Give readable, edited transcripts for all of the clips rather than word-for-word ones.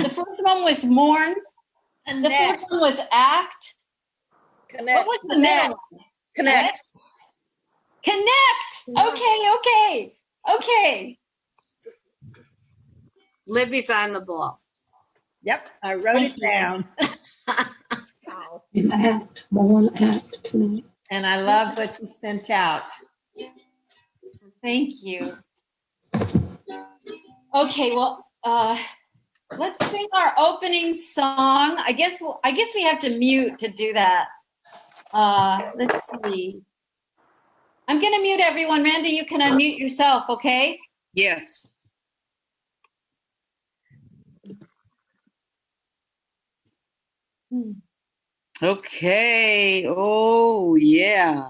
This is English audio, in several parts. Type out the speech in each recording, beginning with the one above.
The first one was mourn. Connect. The third one was act. Connect. What was the middle one? Connect. Connect. Okay. Libby's on the ball. Yep, I wrote it down. And act, mourn, act, connect. And I love what you sent out. Thank you. Okay, well, let's sing our opening song. I guess we have to mute to do that. Let's see. I'm going to mute everyone. Randy, you can unmute yourself, okay? Yes. Okay. Oh, yeah.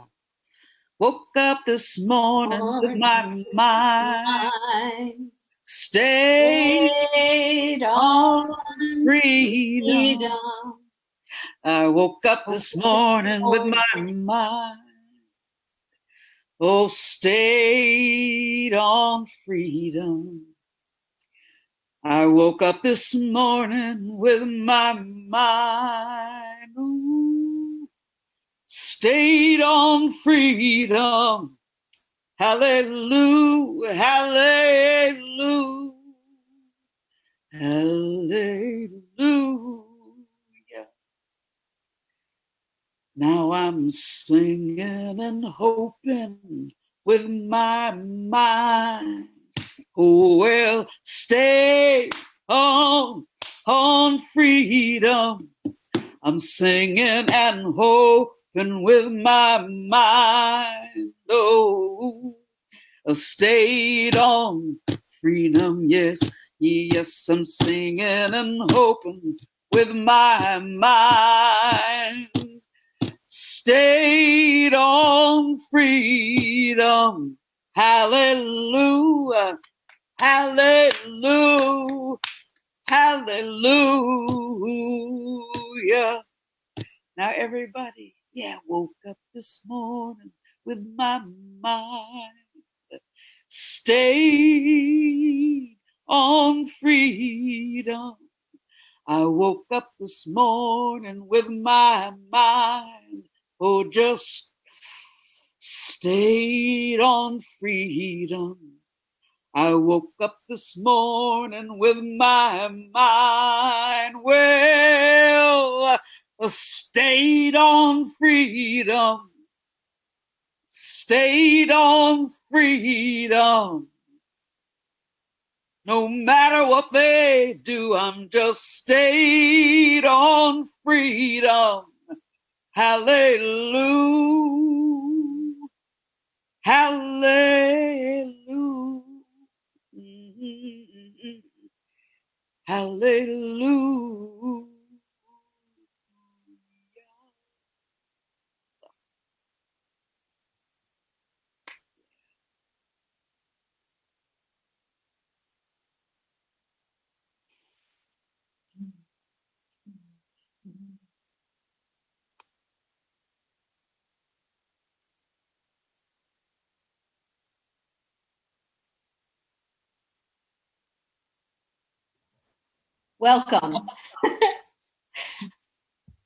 Woke up this morning with my mind stayed on freedom. I woke up this morning with my mind stayed on freedom. I woke up this morning with my mind stayed on freedom. Hallelujah, hallelujah, hallelujah. Now I'm singing and hoping with my mind. Oh, well, stay on freedom. I'm singing and hoping with my mind. Oh, stayed on freedom. Yes, yes, I'm singing and hoping with my mind. Stayed on freedom. Hallelujah. Hallelujah, hallelujah. Now everybody, woke up this morning with my mind stayed on freedom. I woke up this morning with my mind, just stayed on freedom. I woke up this morning with my mind, stayed on freedom, stayed on freedom. No matter what they do, I'm just stayed on freedom. Hallelujah, hallelujah. Hallelujah. Welcome.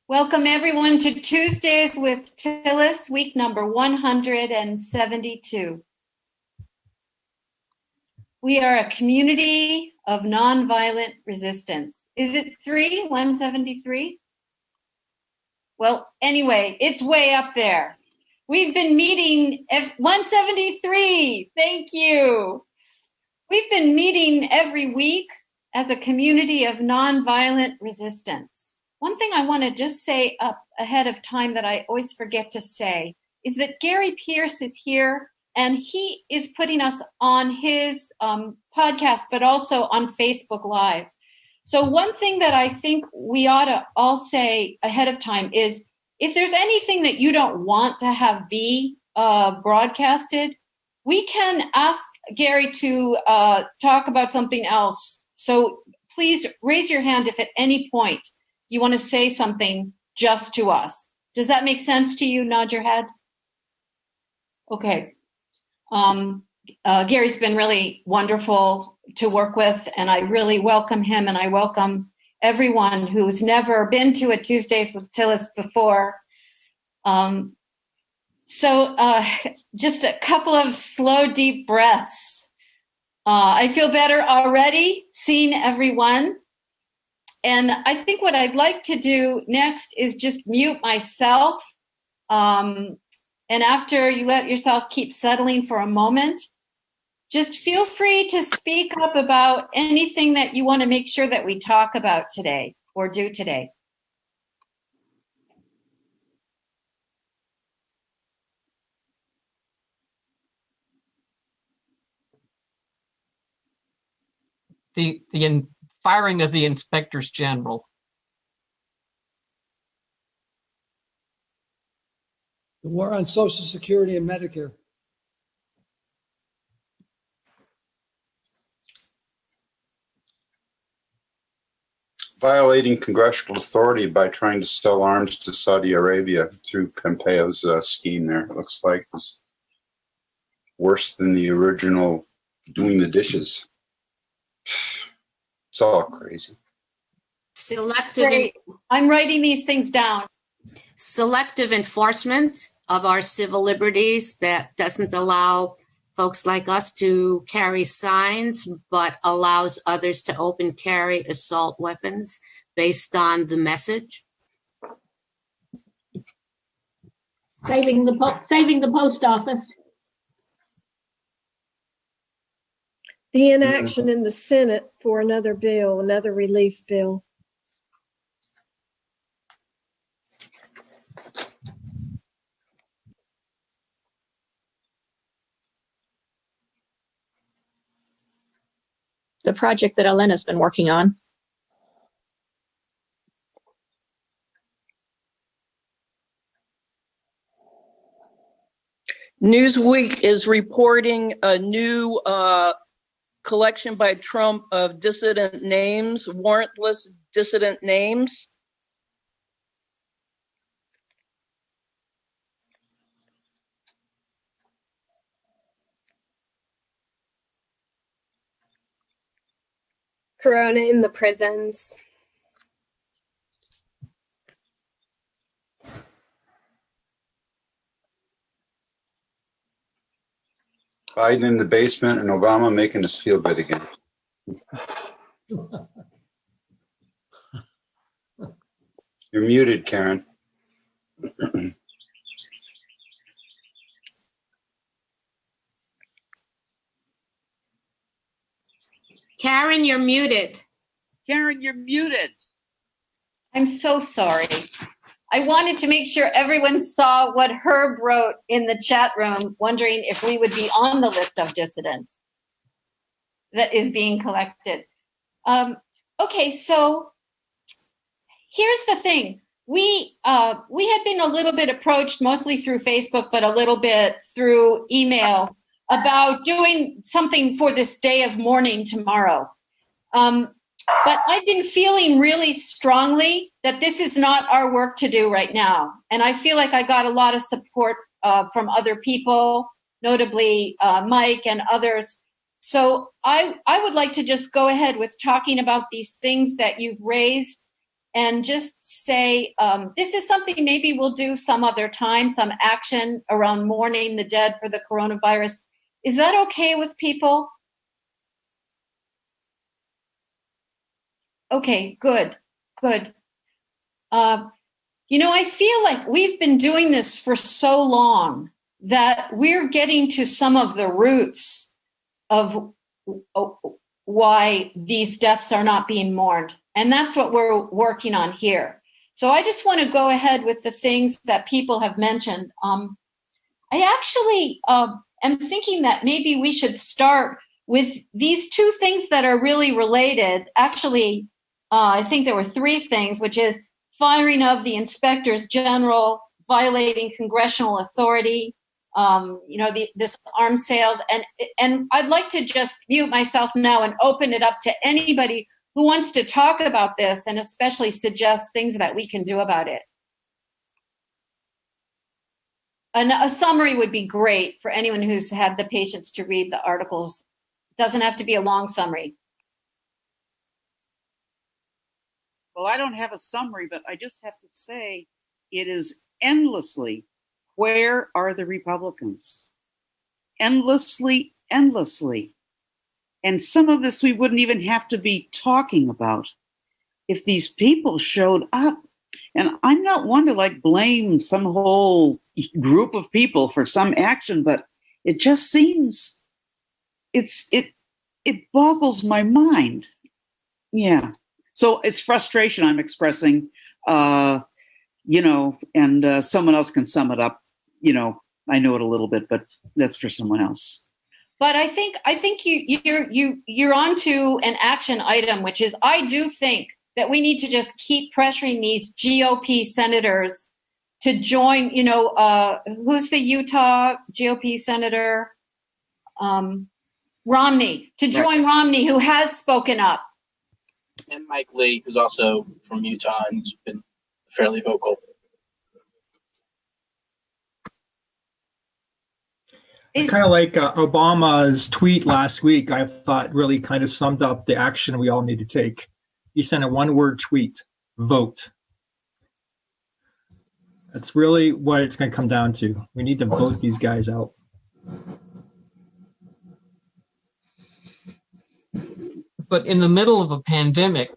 Welcome everyone to Tuesdays with Tillis, week number 172. We are a community of nonviolent resistance. Is it 173? Well, anyway, it's way up there. We've been meeting 173. Thank you. We've been meeting every week as a community of nonviolent resistance. One thing I want to just say up ahead of time that I always forget to say is that Gary Pierce is here and he is putting us on his podcast, but also on Facebook Live. So one thing that I think we ought to all say ahead of time is if there's anything that you don't want to have be broadcasted, we can ask Gary to talk about something else. So please raise your hand if at any point you want to say something just to us. Does that make sense to you? Nod your head. Okay. Gary's been really wonderful to work with, and I really welcome him, and I welcome everyone who's never been to a Tuesdays with Tillis before. Just a couple of slow, deep breaths. I feel better already seeing everyone. And I think what I'd like to do next is just mute myself. And after you let yourself keep settling for a moment, just feel free to speak up about anything that you want to make sure that we talk about today or do today. The firing of the inspectors general. The war on Social Security and Medicare. Violating congressional authority by trying to sell arms to Saudi Arabia through Pompeo's scheme there. It looks like it's worse than the original doing the dishes. It's all crazy. I'm writing these things down. Selective enforcement of our civil liberties that doesn't allow folks like us to carry signs, but allows others to open carry assault weapons based on the message. Saving the post office. The inaction in the Senate for another bill, another relief bill. The project that Elena's been working on. Newsweek is reporting a new collection by Trump of dissident names, warrantless dissident names. Corona in the prisons. Biden in the basement and Obama making us feel good again. You're muted, Karen. Karen, you're muted. Karen, you're muted. I'm so sorry. I wanted to make sure everyone saw what Herb wrote in the chat room, wondering if we would be on the list of dissidents that is being collected. Okay, so here's the thing. We had been a little bit approached, mostly through Facebook, but a little bit through email, about doing something for this day of mourning tomorrow. But I've been feeling really strongly that this is not our work to do right now. And I feel like I got a lot of support from other people, notably Mike and others. So I would like to just go ahead with talking about these things that you've raised and just say, this is something maybe we'll do some other time, some action around mourning the dead for the coronavirus. Is that okay with people? Okay, good. I feel like we've been doing this for so long that we're getting to some of the roots of why these deaths are not being mourned. And that's what we're working on here. So I just want to go ahead with the things that people have mentioned. I actually am thinking that maybe we should start with these two things that are really related. Actually, I think there were three things, which is firing of the inspectors general, violating congressional authority, this arms sales. And I'd like to just mute myself now and open it up to anybody who wants to talk about this and especially suggest things that we can do about it. And a summary would be great for anyone who's had the patience to read the articles. It doesn't have to be a long summary. Well, I don't have a summary, but I just have to say it is endlessly, where are the Republicans? Endlessly, endlessly. And some of this we wouldn't even have to be talking about if these people showed up. And I'm not one to like blame some whole group of people for some action, but it just seems it boggles my mind. Yeah. So it's frustration I'm expressing, you know, and someone else can sum it up. You know, I know it a little bit, but that's for someone else. But I think you're onto an action item, which is I do think that we need to just keep pressuring these GOP senators to join. You know, who's the Utah GOP senator? Romney, to join Romney, who has spoken up. And Mike Lee, who's also from Utah and has been fairly vocal. Kind of like Obama's tweet last week, I thought really kind of summed up the action we all need to take. He sent a one-word tweet: vote. That's really what it's going to come down to. We need to vote these guys out. But in the middle of a pandemic,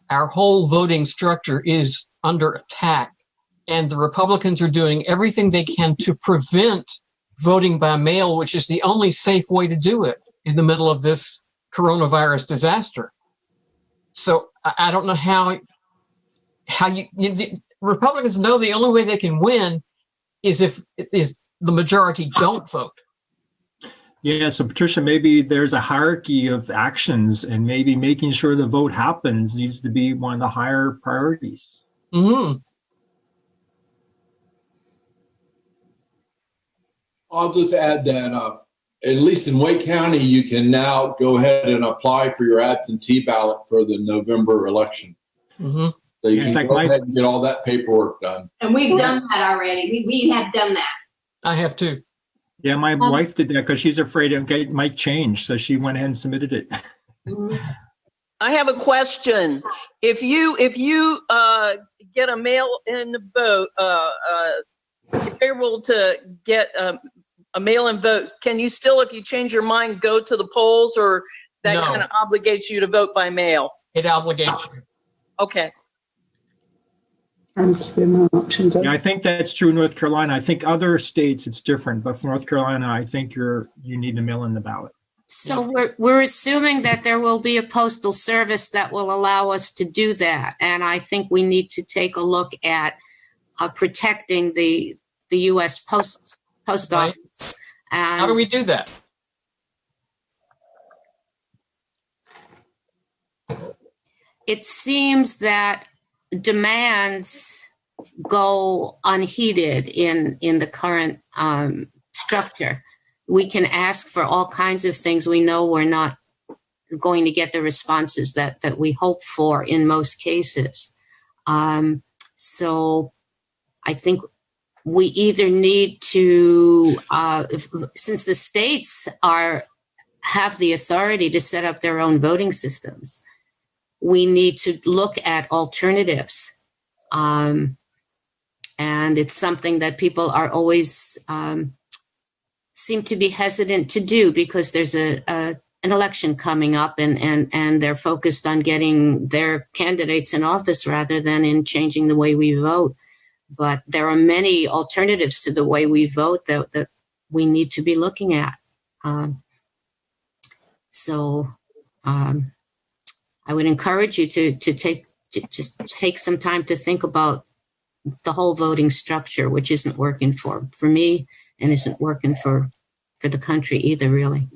our whole voting structure is under attack, and the Republicans are doing everything they can to prevent voting by mail, which is the only safe way to do it in the middle of this coronavirus disaster. So I don't know how the Republicans know the only way they can win is if the majority don't vote. Yeah, so Patricia, maybe there's a hierarchy of actions, and maybe making sure the vote happens needs to be one of the higher priorities. Mm-hmm. I'll just add that at least in Wake County, you can now go ahead and apply for your absentee ballot for the November election. Mm-hmm. So you can go ahead and get all that paperwork done. And we've done that already. We have done that. I have too. Yeah, my wife did that because she's afraid it might change, so she went ahead and submitted it. I have a question. If you get a mail-in vote, if you're able to get a mail-in vote, can you still, if you change your mind, go to the polls, or that kind of obligates you to vote by mail? It obligates you. Okay. Yeah, I think that's true in North Carolina. I think other states it's different, but for North Carolina, I think you need to mail in the ballot. So we're assuming that there will be a postal service that will allow us to do that, and I think we need to take a look at protecting the U.S. post office. And how do we do that? It seems that demands go unheeded in the current structure. We can ask for all kinds of things. We know we're not going to get the responses that we hope for in most cases. So I think we either need to, since the states have the authority to set up their own voting systems, we need to look at alternatives. And it's something that people are always seem to be hesitant to do because there's an election coming up and they're focused on getting their candidates in office rather than in changing the way we vote. But there are many alternatives to the way we vote that we need to be looking at. I would encourage you to just take some time to think about the whole voting structure, which isn't working for me and isn't working for the country either, really.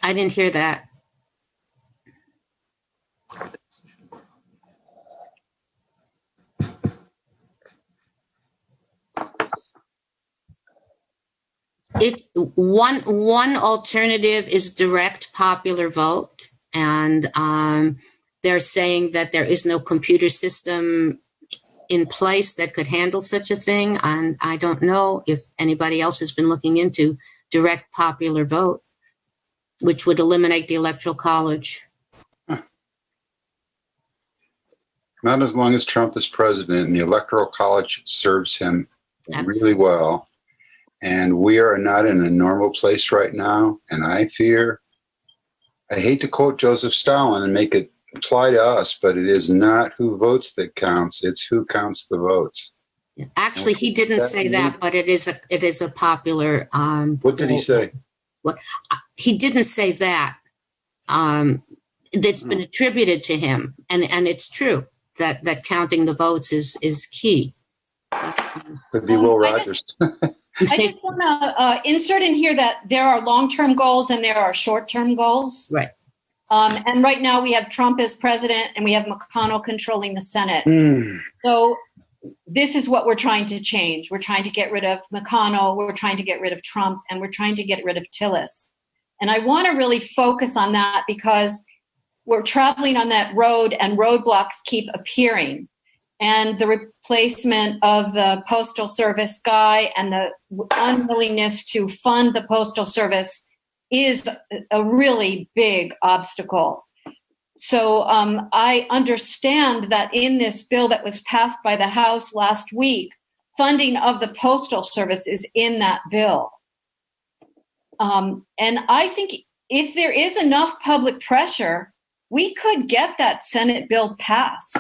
I didn't hear that. If one alternative is direct popular vote, and they're saying that there is no computer system in place that could handle such a thing, and I don't know if anybody else has been looking into direct popular vote. which would eliminate the Electoral College. Not as long as Trump is president, and the Electoral College serves him really well. And we are not in a normal place right now. And I hate to quote Joseph Stalin and make it apply to us, but it is not who votes that counts. It's who counts the votes. Actually, he didn't say that, but it is a popular. What did he say? What he didn't say that. That's been attributed to him, and it's true that counting the votes is key. Could be Will Rogers. I just want to insert in here that there are long-term goals and there are short-term goals. Right. And right now we have Trump as president and we have McConnell controlling the Senate. So this is what we're trying to change. We're trying to get rid of McConnell. We're trying to get rid of Trump, and we're trying to get rid of Tillis. And I want to really focus on that because we're traveling on that road and roadblocks keep appearing. And the replacement of the Postal Service guy and the unwillingness to fund the Postal Service is a really big obstacle. So I understand that in this bill that was passed by the House last week, funding of the Postal Service is in that bill. And I think if there is enough public pressure, we could get that Senate bill passed.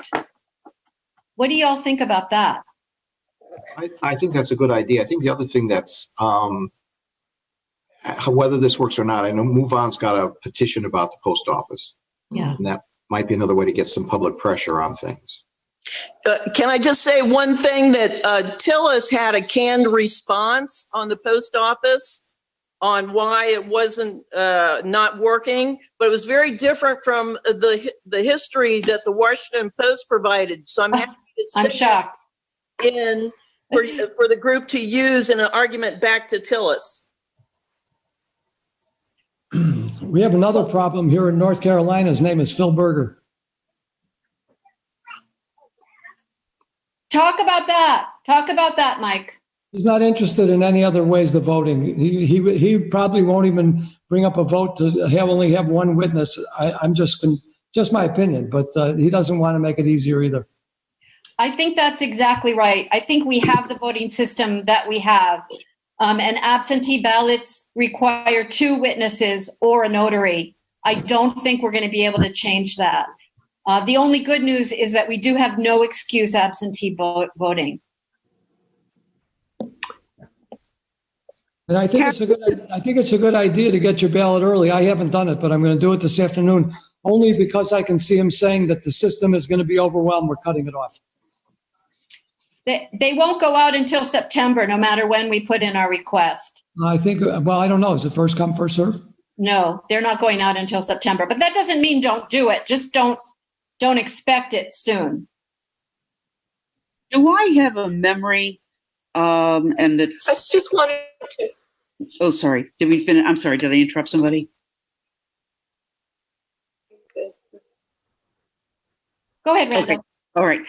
What do y'all think about that? I think that's a good idea. I think the other thing that's whether this works or not, I know MoveOn's got a petition about the post office. Yeah. And that might be another way to get some public pressure on things. Can I just say one thing that Tillis had a canned response on the post office on why it wasn't not working, but it was very different from the history that the Washington Post provided. So I'm happy to say I'm shocked. In for the group to use in an argument back to Tillis. We have another problem here in North Carolina. His name is Phil Berger. Talk about that. Talk about that, Mike. He's not interested in any other ways of voting. He probably won't even bring up a vote to only have one witness. I'm just my opinion, but he doesn't want to make it easier either. I think that's exactly right. I think we have the voting system that we have. And absentee ballots require 2 witnesses or a notary. I don't think we're going to be able to change that. The only good news is that we do have no excuse absentee voting. And I think it's a good idea to get your ballot early. I haven't done it, but I'm going to do it this afternoon only because I can see him saying that the system is going to be overwhelmed. We're cutting it off. They won't go out until September, no matter when we put in our request. I think, well, I don't know. Is it first come, first serve? No, they're not going out until September. But that doesn't mean don't do it. Just don't expect it soon. Do I have a memory? And it's. I just wanted to. Oh, sorry. Did we finish? I'm sorry. Did I interrupt somebody? Go ahead, Randall. Okay. All right.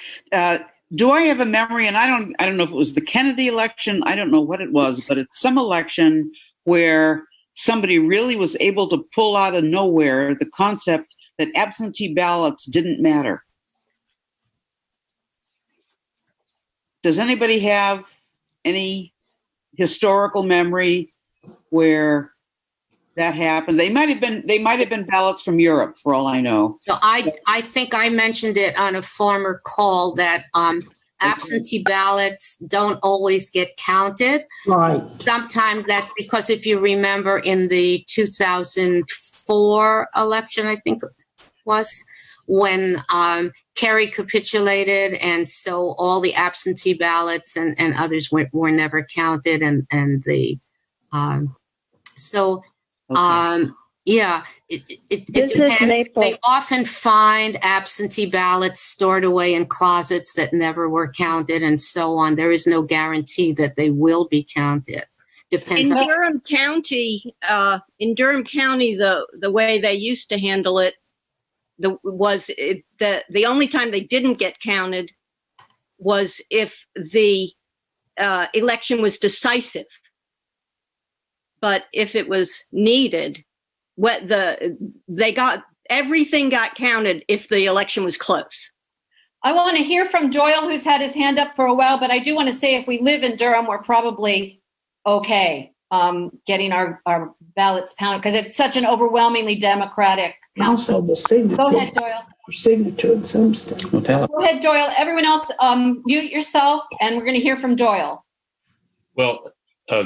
Do I have a memory? And I don't know if it was the Kennedy election. I don't know what it was, but it's some election where somebody really was able to pull out of nowhere the concept that absentee ballots didn't matter. Does anybody have any historical memory where that happened? They might have been ballots from Europe, for all I know. No, I think I mentioned it on a former call that absentee ballots don't always get counted. Right. Sometimes that's because if you remember in the 2004 election, I think it was, when Kerry capitulated, and so all the absentee ballots and others were never counted, and the yeah, it depends. They often find absentee ballots stored away in closets that never were counted, and so on. There is no guarantee that they will be counted. Depends. In Durham County, the way they used to handle it the only time they didn't get counted was if the election was decisive. But if it was needed, everything got counted if the election was close. I want to hear from Doyle, who's had his hand up for a while, but I do want to say if we live in Durham, we're probably okay getting our ballots counted because it's such an overwhelmingly Democratic. Also, the signature. Go ahead, Doyle. Signature and some stuff. Go ahead, Doyle. Everyone else, mute yourself, and we're going to hear from Doyle. Well,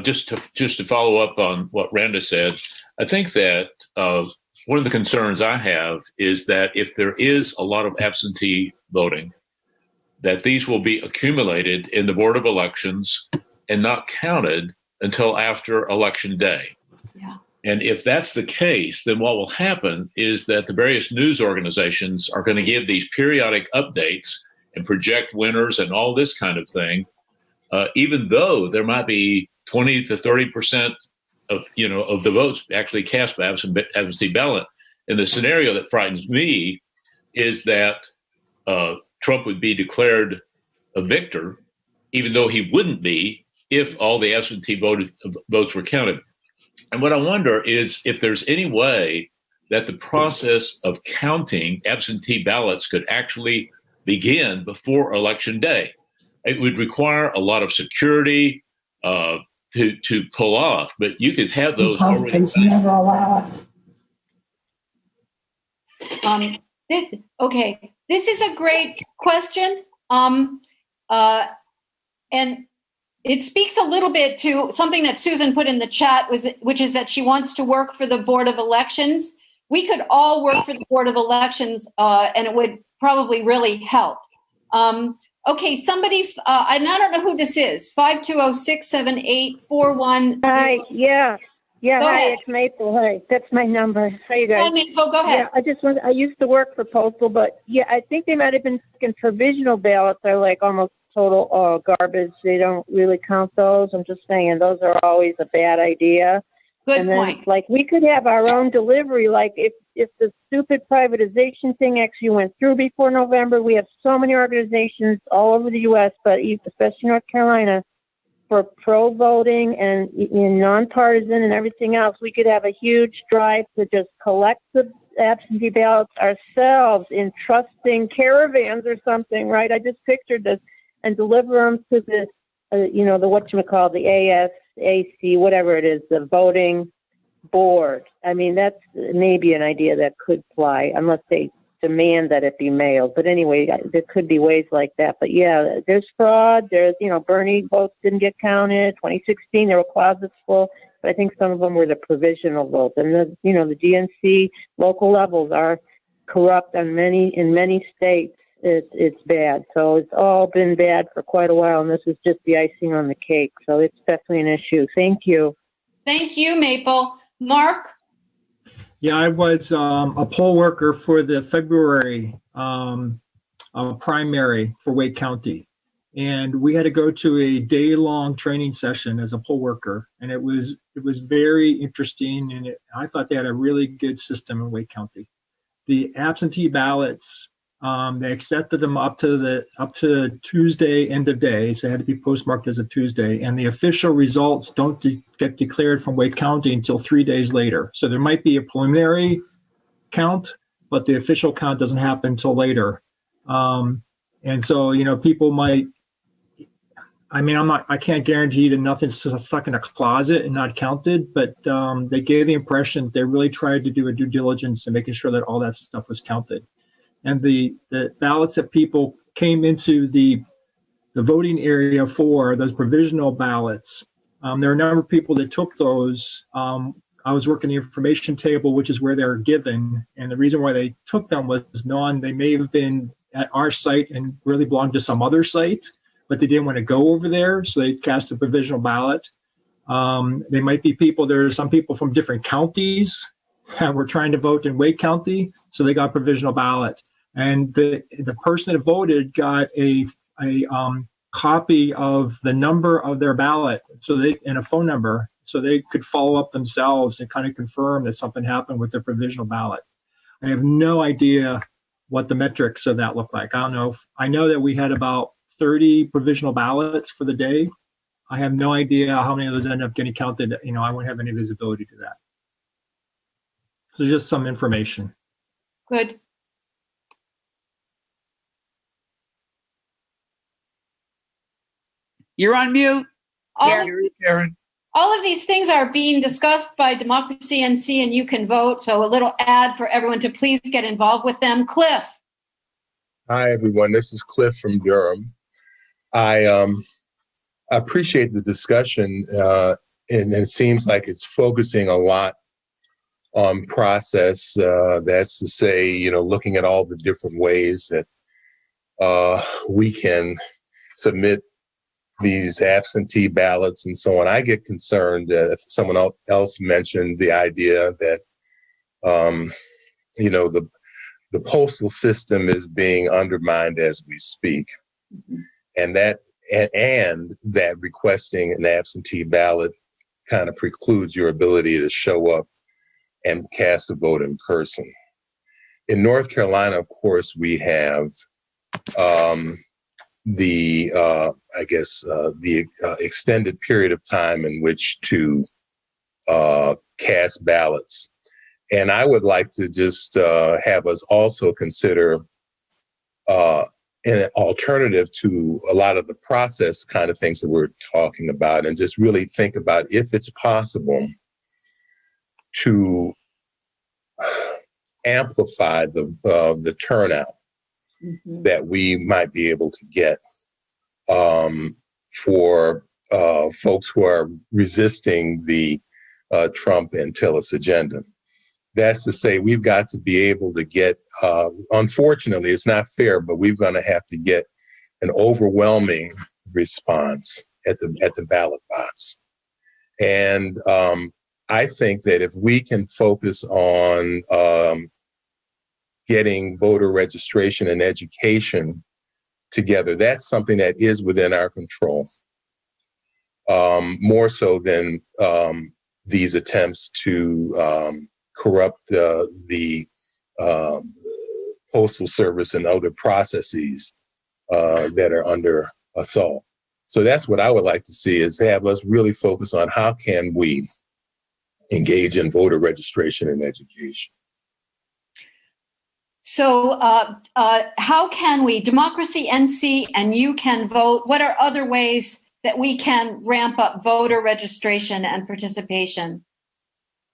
just to follow up on what Randa said, I think that one of the concerns I have is that if there is a lot of absentee voting, that these will be accumulated in the Board of Elections and not counted until after Election Day. Yeah. And if that's the case, then what will happen is that the various news organizations are going to give these periodic updates and project winners and all this kind of thing, even though there might be 20 to 30% of the votes actually cast by absentee ballot. And the scenario that frightens me is that Trump would be declared a victor, even though he wouldn't be if all the absentee votes were counted. And what I wonder is if there's any way that the process of counting absentee ballots could actually begin before Election Day. It would require a lot of security to pull off, but you could have those already. Republicans never allow it. Okay, this is a great question, and it speaks a little bit to something that Susan put in the chat, which is that she wants to work for the Board of Elections. We could all work for the Board of Elections, and it would probably really help. Okay, somebody, and I don't know who this is, 520-678-4100. Hi, yeah, Go hi, ahead. it's Maple. Hi, that's my number. How you guys? Hi, Maple, go ahead. Yeah, I used to work for Postal, but yeah, I think they might have been thinking provisional ballots are like almost total garbage. They don't really count those. I'm just saying those are always a bad idea. Good and then, point. like, we could have our own delivery. Like, if the stupid privatization thing actually went through before November, we have so many organizations all over the U.S., but especially North Carolina, for pro-voting and nonpartisan and everything else. We could have a huge drive to just collect the absentee ballots ourselves in trusting caravans or something, right? I just pictured this, and deliver them to the, the whatchamacallit, the ASAC, whatever it is, the voting board. I mean, that's maybe an idea that could fly, unless they demand that it be mailed. But anyway, there could be ways like that. But yeah, there's fraud. There's, Bernie votes didn't get counted. 2016, there were closets full. But I think some of them were the provisional votes. And the DNC local levels are corrupt in many states. It's bad. So it's all been bad for quite a while, and this is just the icing on the cake. So it's definitely an issue. Thank you. Thank you, Maple. Mark? Yeah, I was a poll worker for the February primary for Wake County. And we had to go to a day-long training session as a poll worker. And it was very interesting. And I thought they had a really good system in Wake County. The absentee ballots, they accepted them up to Tuesday, end of day. So they had to be postmarked as a Tuesday. And the official results don't get declared from Wake County until 3 days later. So there might be a preliminary count, but the official count doesn't happen until later. And so, people might, I can't guarantee that nothing's stuck in a closet and not counted, but they gave the impression they really tried to do a due diligence and making sure that all that stuff was counted. And the ballots that people came into the voting area for, those provisional ballots, there are a number of people that took those. I was working the information table, which is where they're given. And the reason why they took them was they may have been at our site and really belonged to some other site, but they didn't want to go over there. So they cast a provisional ballot. They might be there are some people from different counties that were trying to vote in Wake County. So they got a provisional ballot. And the person that voted got a copy of the number of their ballot, and a phone number, so they could follow up themselves and kind of confirm that something happened with their provisional ballot. I have no idea what the metrics of that look like. I don't know. I know that we had about 30 provisional ballots for the day. I have no idea how many of those end up getting counted. I won't have any visibility to that. So just some information. Good. You're on mute. All of these things are being discussed by Democracy NC and You Can Vote. So a little ad for everyone to please get involved with them. Cliff. Hi, everyone. This is Cliff from Durham. I appreciate the discussion, and it seems like it's focusing a lot on process. That's to say, looking at all the different ways that we can submit these absentee ballots and so on. I get concerned if someone else mentioned the idea that, the postal system is being undermined as we speak. And that requesting an absentee ballot kind of precludes your ability to show up and cast a vote in person. In North Carolina, of course, we have the extended period of time in which to cast ballots. And I would like to just have us also consider an alternative to a lot of the process kind of things that we're talking about, and just really think about if it's possible to amplify the turnout that we might be able to get for folks who are resisting the Trump and Tillis agenda. That's to say, we've got to be able to get, unfortunately, it's not fair, but we're going to have to get an overwhelming response at the ballot box. And I think that if we can focus on getting voter registration and education together, that's something that is within our control, more so than these attempts to corrupt the Postal Service and other processes that are under assault. So that's what I would like to see, is have us really focus on how can we engage in voter registration and education. So how can we, Democracy NC and You Can Vote, what are other ways that we can ramp up voter registration and participation?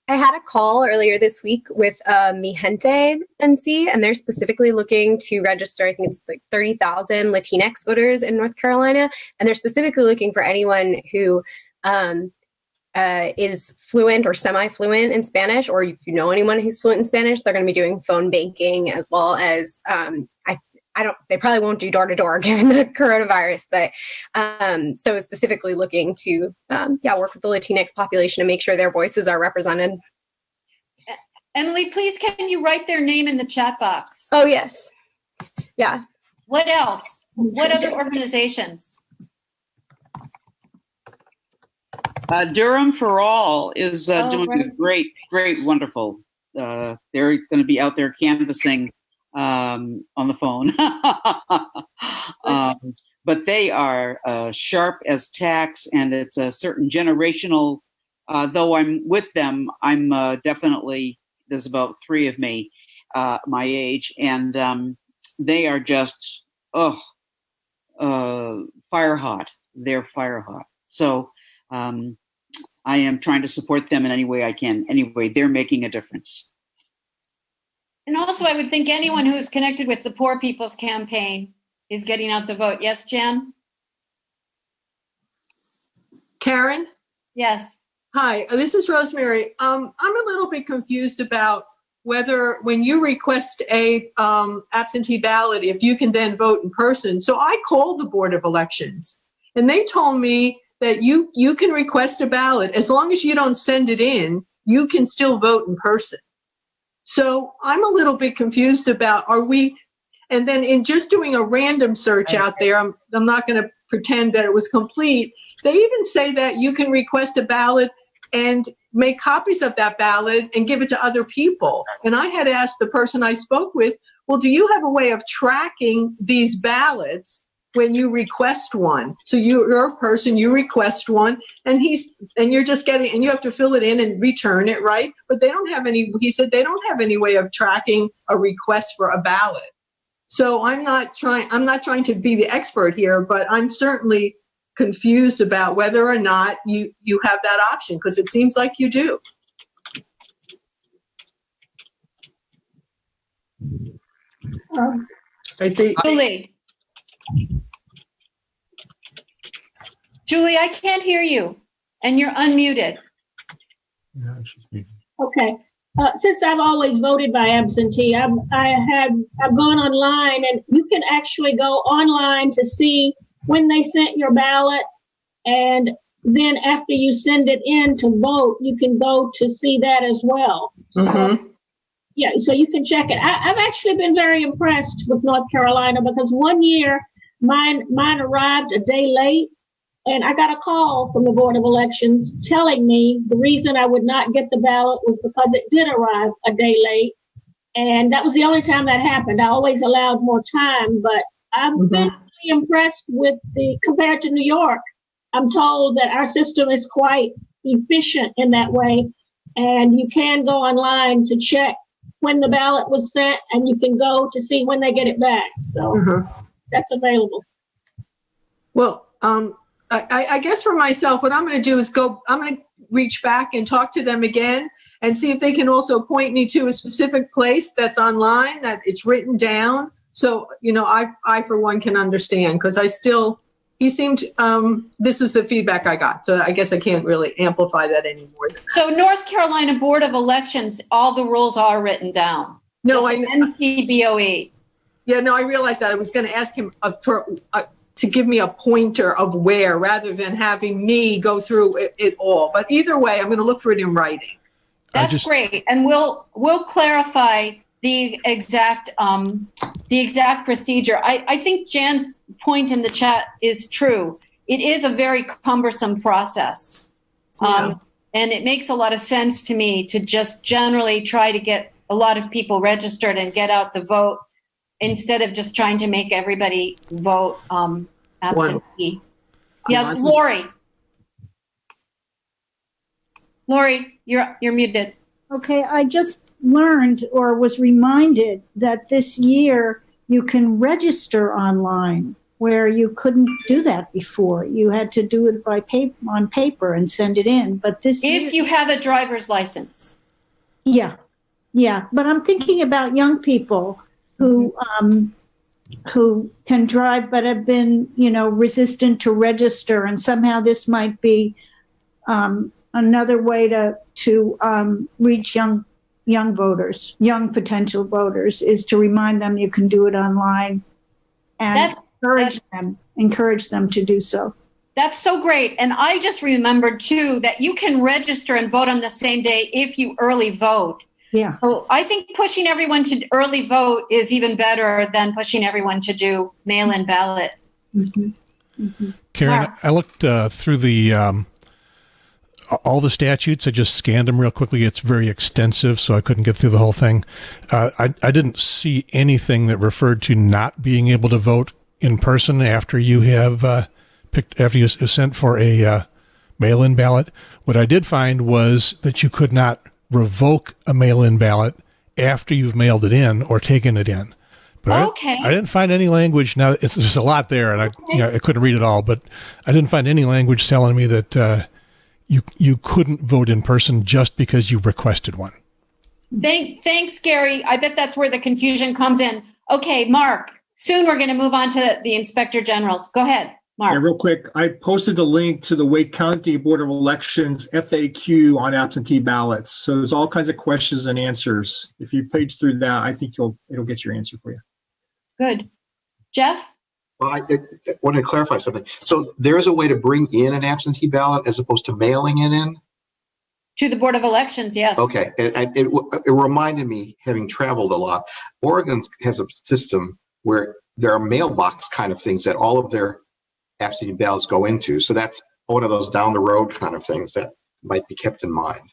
I had a call earlier this week with Mi Gente NC, and they're specifically looking to register, I think it's like 30,000 Latinx voters in North Carolina. And they're specifically looking for anyone who is fluent or semi-fluent in Spanish, or if you know anyone who's fluent in Spanish. They're going to be doing phone banking, as well as, they probably won't do door-to-door given the coronavirus, but so specifically looking to, work with the Latinx population to make sure their voices are represented. Emily, please, can you write their name in the chat box? Oh, yes. Yeah. What else? What other organizations? Durham for All is doing a great, wonderful. They're going to be out there canvassing on the phone. But they are sharp as tacks, and it's a certain generational, though I'm with them, I'm definitely, there's about three of me my age, and they are just, fire hot. They're fire hot. So I am trying to support them in any way I can. Anyway, they're making a difference. And also, I would think anyone who's connected with the Poor People's Campaign is getting out the vote. Yes, Jan? Karen? Yes. Hi, this is Rosemary. I'm a little bit confused about whether when you request a absentee ballot, if you can then vote in person. So I called the Board of Elections, and they told me that you can request a ballot. As long as you don't send it in, you can still vote in person. So I'm a little bit confused about, and then in just doing a random search out there, I'm not going to pretend that it was complete. They even say that you can request a ballot and make copies of that ballot and give it to other people. And I had asked the person I spoke with, well, do you have a way of tracking these ballots when you request one. So you're a person, you request one, and you're just getting, and you have to fill it in and return it, right? But they don't have any, he said they don't have any way of tracking a request for a ballot. So I'm not trying to be the expert here, but I'm certainly confused about whether or not you have that option, because it seems like you do. I see. Julie, I can't hear you, and you're unmuted. Okay. Since I've always voted by absentee, I've gone online, and you can actually go online to see when they sent your ballot, and then after you send it in to vote, you can go to see that as well. So, yeah, so you can check it. I've actually been very impressed with North Carolina, because one year mine arrived a day late, and I got a call from the Board of Elections telling me the reason I would not get the ballot was because it did arrive a day late. And that was the only time that happened. I always allowed more time, but I've been really impressed with compared to New York. I'm told that our system is quite efficient in that way. And you can go online to check when the ballot was sent, and you can go to see when they get it back. So that's available. Well, I guess for myself, what I'm going to do is I'm going to reach back and talk to them again and see if they can also point me to a specific place that's online, that it's written down. So, I for one can understand, because he seemed, this is the feedback I got. So I guess I can't really amplify that anymore. So North Carolina Board of Elections, all the rules are written down. No, NCBOE. Yeah, no, I realized that. I was going to ask him to give me a pointer of where, rather than having me go through it all. But either way, I'm going to look for it in writing. That's great, and we'll clarify the exact procedure. I think Jan's point in the chat is true. It is a very cumbersome process, and it makes a lot of sense to me to just generally try to get a lot of people registered and get out the vote, instead of just trying to make everybody vote absentee. Yeah, Lori, you're muted. Okay, I just learned or was reminded that this year you can register online, where you couldn't do that before. You had to do it on paper and send it in. But this if you have a driver's license. Yeah. But I'm thinking about young people who can drive but have been, resistant to register, and somehow this might be another way to reach young voters, young potential voters, is to remind them you can do it online and encourage them to do so. That's so great. And I just remembered too that you can register and vote on the same day if you early vote. Yeah. So I think pushing everyone to early vote is even better than pushing everyone to do mail-in ballot. Karen, I looked through the all the statutes. I just scanned them real quickly. It's very extensive, so I couldn't get through the whole thing. I didn't see anything that referred to not being able to vote in person after you have after you sent for a mail-in ballot. What I did find was that you could not revoke a mail-in ballot after you've mailed it in or taken it in. But I didn't find any language. Now, there's a lot there, and I couldn't read it all, but I didn't find any language telling me that you couldn't vote in person just because you requested one. Thanks, Gary. I bet that's where the confusion comes in. Okay, Mark, soon we're going to move on to the Inspector Generals. Go ahead, Mark. Yeah, real quick, I posted a link to the Wake County Board of Elections FAQ on absentee ballots. So there's all kinds of questions and answers. If you page through that, I think it'll get your answer for you. Good. Jeff? Well, I want to clarify something. So there's a way to bring in an absentee ballot as opposed to mailing it in? To the Board of Elections, yes. Okay. It reminded me, having traveled a lot, Oregon has a system where there are mailbox kind of things that all of their absentee ballots go into. So that's one of those down the road kind of things that might be kept in mind.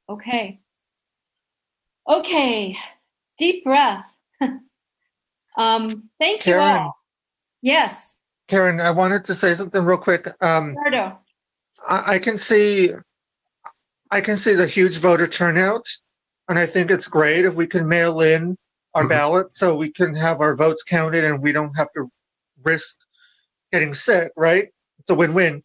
Okay. Okay. Deep breath. Thank you all. Yes. Karen, I wanted to say something real quick. Ricardo. I can see the huge voter turnout, and I think it's great if we can mail in our ballot so we can have our votes counted and we don't have to risk getting sick, right? It's a win-win.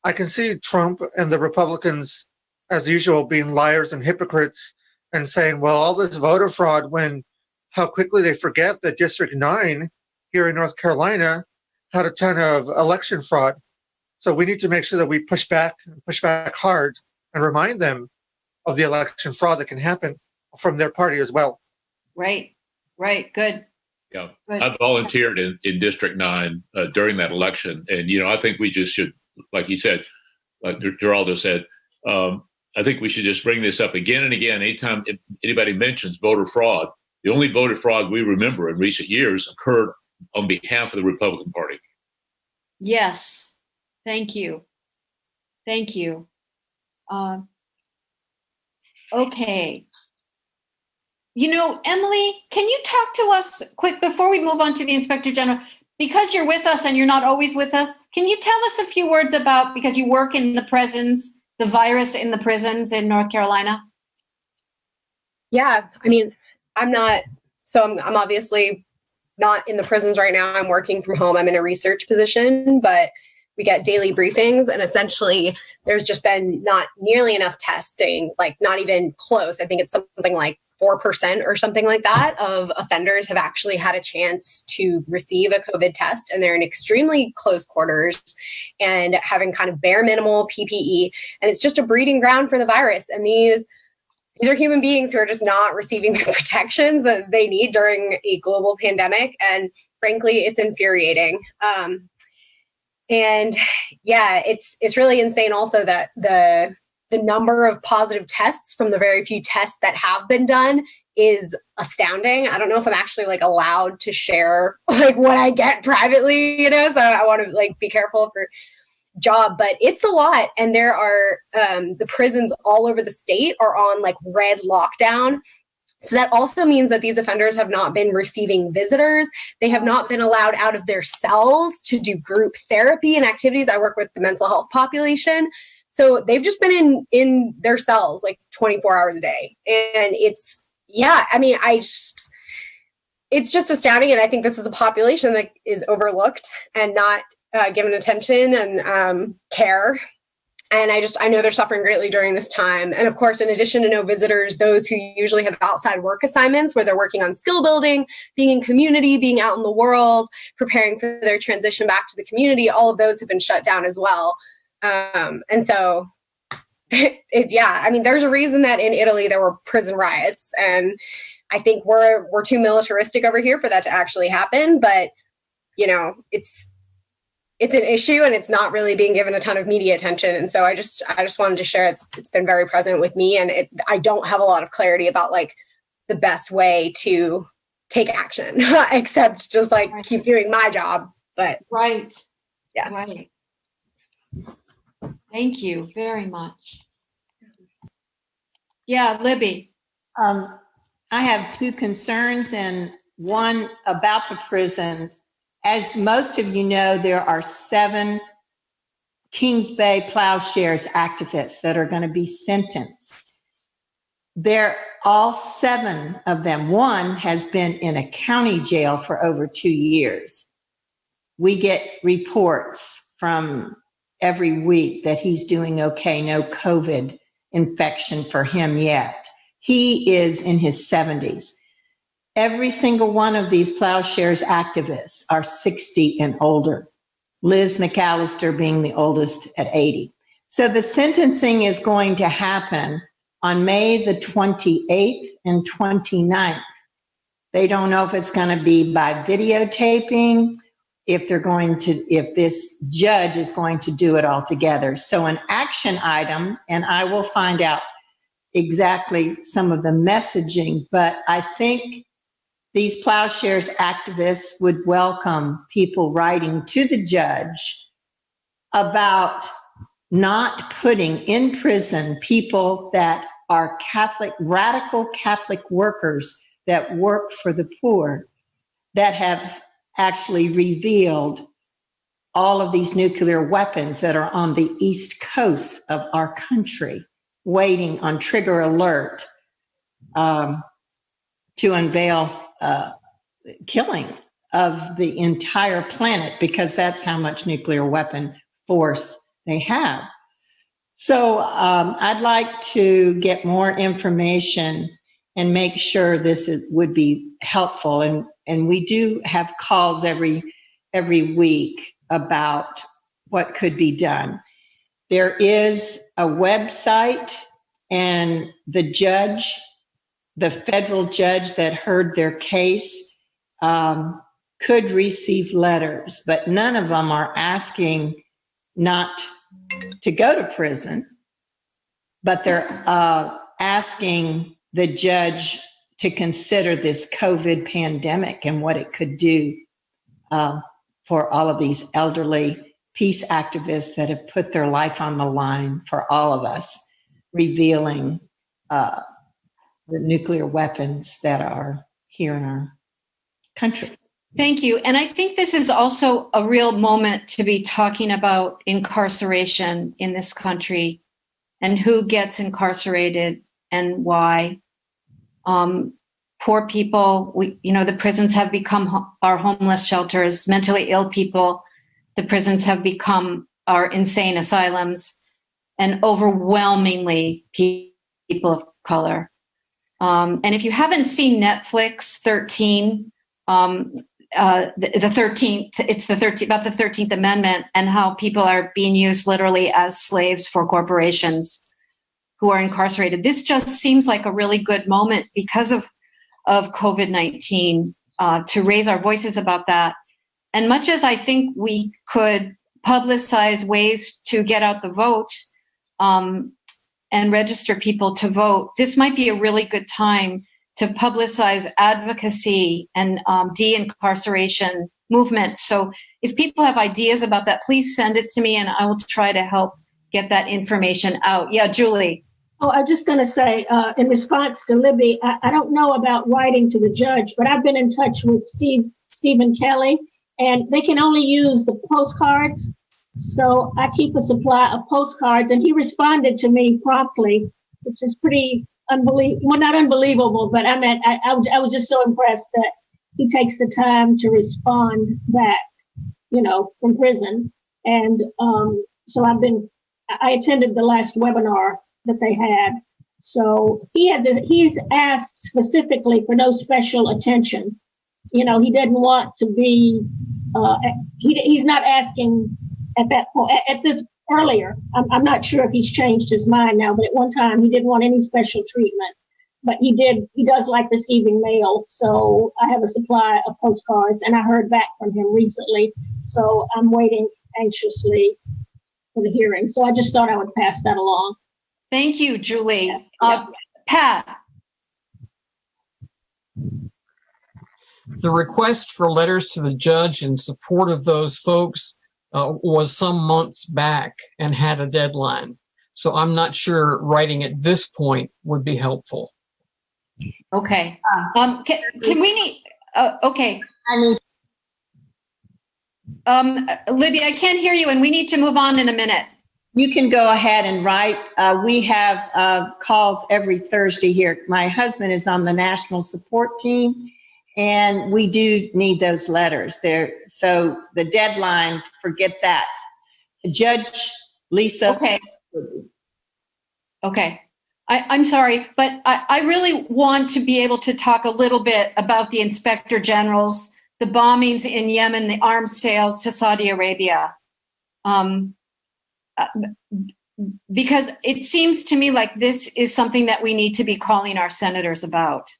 I can see Trump and the Republicans, as usual, being liars and hypocrites and saying, well, all this voter fraud, when how quickly they forget that District 9 here in North Carolina had a ton of election fraud. So we need to make sure that we push back hard and remind them of the election fraud that can happen from their party as well. Right. Good. Yeah, Good. I volunteered in District 9 during that election. And, I think we just should, like he said, like Geraldo said, I think we should just bring this up again and again. Anytime anybody mentions voter fraud, the only voter fraud we remember in recent years occurred on behalf of the Republican Party. Yes. Thank you. Okay. Emily, can you talk to us quick before we move on to the Inspector General? Because you're with us and you're not always with us, can you tell us a few words about, because you work in the prisons, the virus in the prisons in North Carolina? Yeah, I mean, I'm obviously not in the prisons right now. I'm working from home. I'm in a research position, but we get daily briefings, and essentially there's just been not nearly enough testing, like not even close. I think it's something like 4% or something like that of offenders have actually had a chance to receive a COVID test, and they're in extremely close quarters and having kind of bare minimal PPE. And it's just a breeding ground for the virus. And these are human beings who are just not receiving the protections that they need during a global pandemic. And frankly, it's infuriating. And yeah, it's really insane also that the number of positive tests from the very few tests that have been done is astounding. I don't know if I'm actually allowed to share what I get privately, so I want to be careful for job, but it's a lot. And there are the prisons all over the state are on red lockdown. So that also means that these offenders have not been receiving visitors. They have not been allowed out of their cells to do group therapy and activities. I work with the mental health population. So they've just been in their cells 24 hours a day. And it's just astounding. And I think this is a population that is overlooked and not given attention and care. And I know they're suffering greatly during this time. And of course, in addition to no visitors, those who usually have outside work assignments where they're working on skill building, being in community, being out in the world, preparing for their transition back to the community, all of those have been shut down as well. And so there's a reason that in Italy there were prison riots. And I think we're too militaristic over here for that to actually happen. But, it's an issue and it's not really being given a ton of media attention. And so I just wanted to share it's been very present with me, and I don't have a lot of clarity about the best way to take action except just keep doing my job. But right. Yeah. Right. Thank you very much. Yeah, Libby. I have two concerns, and one about the prisons. As most of you know, there are 7 Kings Bay Plowshares activists that are going to be sentenced. They're all 7 of them. One has been in a county jail for over 2 years. We get reports from every week that he's doing okay, no COVID infection for him yet. He is in his 70s. Every single one of these Plowshares activists are 60 and older, Liz McAllister being the oldest at 80. So the sentencing is going to happen on May the 28th and 29th. They don't know if it's going to be by videotaping, if this judge is going to do it all together. So an action item, and I will find out exactly some of the messaging, but I think these Plowshares activists would welcome people writing to the judge about not putting in prison people that are radical Catholic workers that work for the poor, that have actually revealed all of these nuclear weapons that are on the east coast of our country, waiting on trigger alert to unveil killing of the entire planet, because that's how much nuclear weapon force they have. So I'd like to get more information and make sure would be helpful. And we do have calls every week about what could be done. There is a website, and the federal judge that heard their case could receive letters, but none of them are asking not to go to prison, but they're asking the judge to consider this COVID pandemic and what it could do for all of these elderly peace activists that have put their life on the line for all of us, revealing the nuclear weapons that are here in our country. Thank you. And I think this is also a real moment to be talking about incarceration in this country and who gets incarcerated and why. Poor people, the prisons have become our homeless shelters. Mentally ill people, the prisons have become our insane asylums, and overwhelmingly people of color. And if you haven't seen Netflix 13, the 13th, it's about the 13th Amendment and how people are being used literally as slaves for corporations who are incarcerated. This just seems like a really good moment because of COVID-19 to raise our voices about that. And much as I think we could publicize ways to get out the vote and register people to vote, this might be a really good time to publicize advocacy and de-incarceration movements. So if people have ideas about that, please send it to me and I will try to help get that information out. Yeah, Julie. Oh, I'm just going to say, in response to Libby, I don't know about writing to the judge, but I've been in touch with Stephen Kelly, and they can only use the postcards. So I keep a supply of postcards, and he responded to me promptly, which is pretty unbelievable. Well, not unbelievable, but I was just so impressed that he takes the time to respond back, from prison. And so I attended the last webinar that they had. So he's asked specifically for no special attention. He didn't want to be, he's not asking at that point, at this earlier. I'm not sure if he's changed his mind now, but at one time he didn't want any special treatment. But he does like receiving mail. So I have a supply of postcards, and I heard back from him recently. So I'm waiting anxiously for the hearing. So I just thought I would pass that along. Thank you, Julie. Pat. The request for letters to the judge in support of those folks was some months back and had a deadline. So I'm not sure writing at this point would be helpful. Okay. Can we need, okay. Libby, I can't hear you and we need to move on in a minute. You can go ahead and write. We have calls every Thursday here. My husband is on the national support team, and we do need those letters there. So the deadline, forget that. Judge Lisa. Okay. I'm sorry, but I really want to be able to talk a little bit about the inspector generals, the bombings in Yemen, the arms sales to Saudi Arabia. Because it seems to me like this is something that we need to be calling our senators about.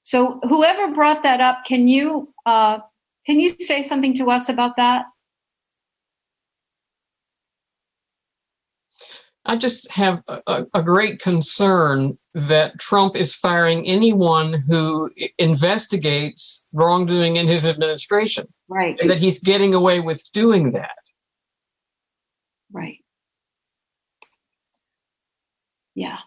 So whoever brought that up, can you say something to us about that? I just have a great concern that Trump is firing anyone who investigates wrongdoing in his administration. Right. And that he's getting away with doing that. Right. Yeah.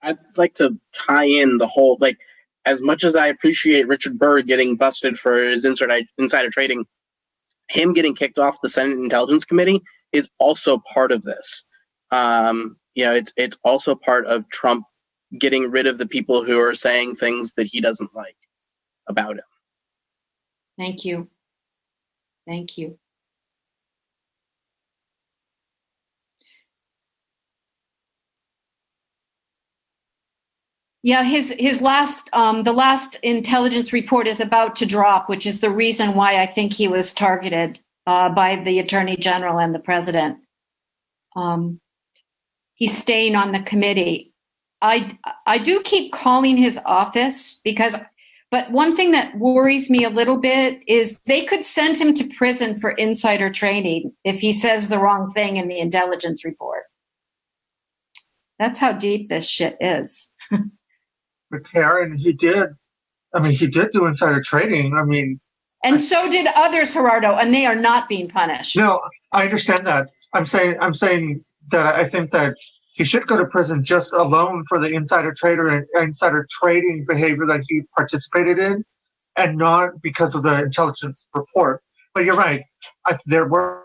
I'd like to tie in the whole, as much as I appreciate Richard Burr getting busted for his insider trading, him getting kicked off the Senate Intelligence Committee is also part of this. It's also part of Trump getting rid of the people who are saying things that he doesn't like about him. Thank you. Thank you. Yeah, his last the last intelligence report is about to drop, which is the reason why I think he was targeted by the Attorney General and the President. He's staying on the committee. I do keep calling his office but one thing that worries me a little bit is they could send him to prison for insider trading if he says the wrong thing in the intelligence report. That's how deep this shit is. But Karen, he did do insider trading. And so did others, Gerardo, and they are not being punished. No, I understand that. I'm saying that I think that he should go to prison just alone for the insider trading behavior that he participated in, and not because of the intelligence report. But you're right. There were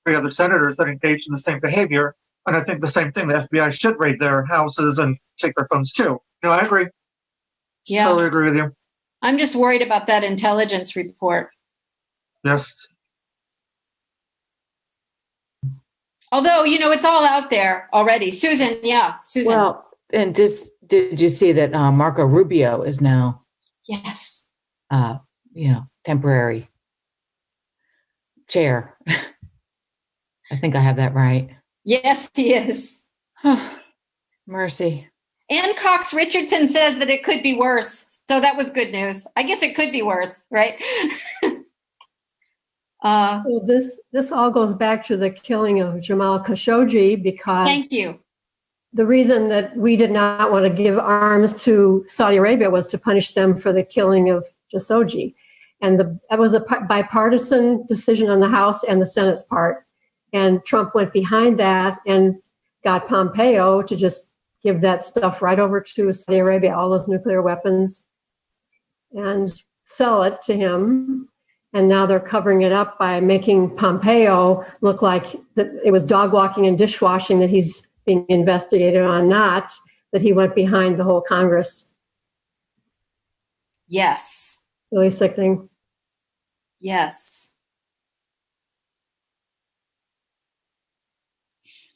3 other senators that engaged in the same behavior, and I think the same thing. The FBI should raid their houses and take their phones too. No, I agree. Yeah. Totally agree with you. I'm just worried about that intelligence report. Yes. Although, it's all out there already. Susan. Well, and did you see that Marco Rubio is now yes, temporary chair? I think I have that right. Yes, he is. Mercy. Ann Cox Richardson says that it could be worse. So that was good news. I guess it could be worse, right? So this all goes back to the killing of Jamal Khashoggi, because thank you. The reason that we did not want to give arms to Saudi Arabia was to punish them for the killing of Khashoggi. And that was a bipartisan decision on the House and the Senate's part. And Trump went behind that and got Pompeo to just give that stuff right over to Saudi Arabia, all those nuclear weapons, and sell it to him. And now they're covering it up by making Pompeo look like that it was dog walking and dishwashing that he's being investigated on, not that he went behind the whole Congress. Yes. Really sickening. Yes.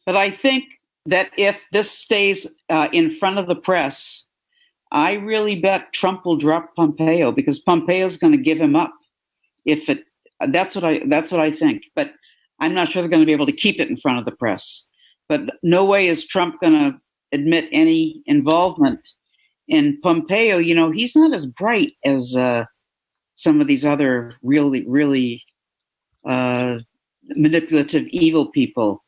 But I think that if this stays in front of the press, I really bet Trump will drop Pompeo, because Pompeo's going to give him up. That's what I think. But I'm not sure they're going to be able to keep it in front of the press. But no way is Trump going to admit any involvement in Pompeo. He's not as bright as some of these other really, really manipulative, evil people.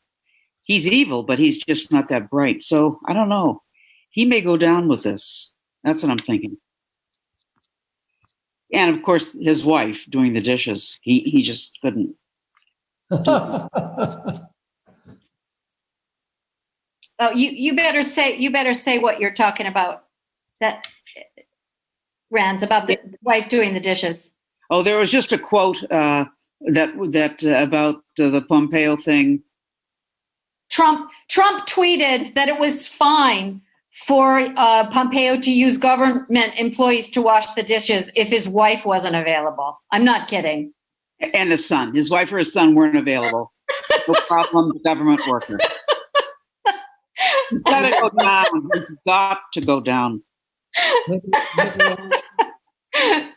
He's evil, but he's just not that bright. So I don't know. He may go down with this. That's what I'm thinking. And of course, his wife doing the dishes. He just couldn't. Oh, you better say what you're talking about. That Rands, about the wife doing the dishes. Oh, there was just a quote that about the Pompeo thing. Trump tweeted that it was fine for Pompeo to use government employees to wash the dishes if his wife wasn't available. I'm not kidding. And his son. His wife or his son weren't available. No problem, the government worker. He's got to go down. He's got to go down.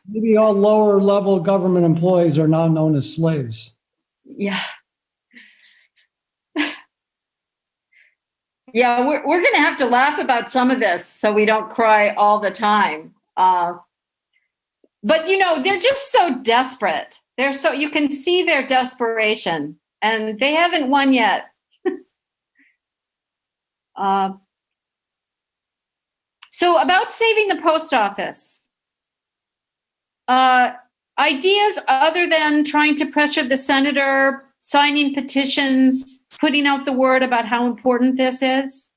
Maybe all lower level government employees are now known as slaves. Yeah. Yeah, we're going to have to laugh about some of this so we don't cry all the time. But they're just so desperate. You can see their desperation, and they haven't won yet. So about saving the post office, ideas other than trying to pressure the senator, signing petitions, putting out the word about how important this is?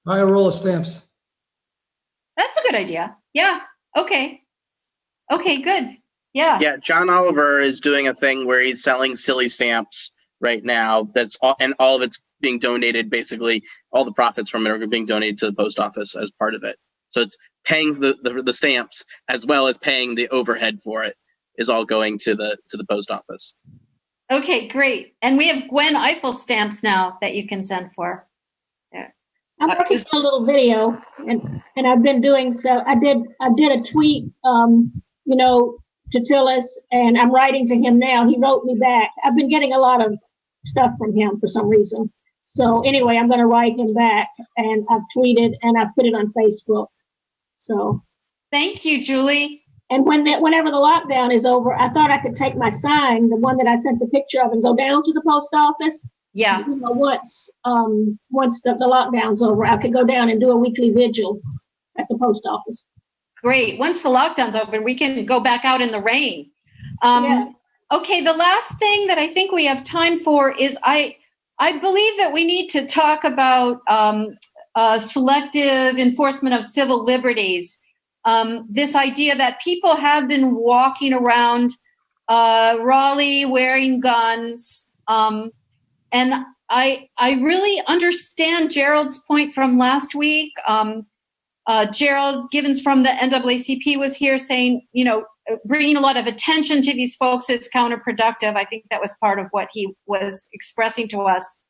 Buy a roll of stamps. That's a good idea. Yeah. Okay. Okay, good. Yeah. Yeah, John Oliver is doing a thing where he's selling silly stamps right now. And all of it's being donated. Basically, all the profits from it are being donated to the post office as part of it. So it's paying the stamps as well as paying the overhead for it is all going to the post office. Okay, great. And we have Gwen Eiffel stamps now that you can send for. Yeah. I'm working on a little video, and I've been doing so. I did a tweet, to Tillis, and I'm writing to him now. He wrote me back. I've been getting a lot of stuff from him for some reason. So anyway, I'm going to write him back, and I've tweeted and I've put it on Facebook. So thank you, Julie. And whenever the lockdown is over, I thought I could take my sign, the one that I sent the picture of, and go down to the post office. Yeah. Once the lockdown's over, I could go down and do a weekly vigil at the post office. Great. Once the lockdown's open, we can go back out in the rain. Okay, the last thing that I think we have time for is I believe that we need to talk about selective enforcement of civil liberties. This idea that people have been walking around Raleigh wearing guns. And I really understand Gerald's point from last week. Gerald Gibbons from the NAACP was here saying, bringing a lot of attention to these folks is counterproductive. I think that was part of what he was expressing to us.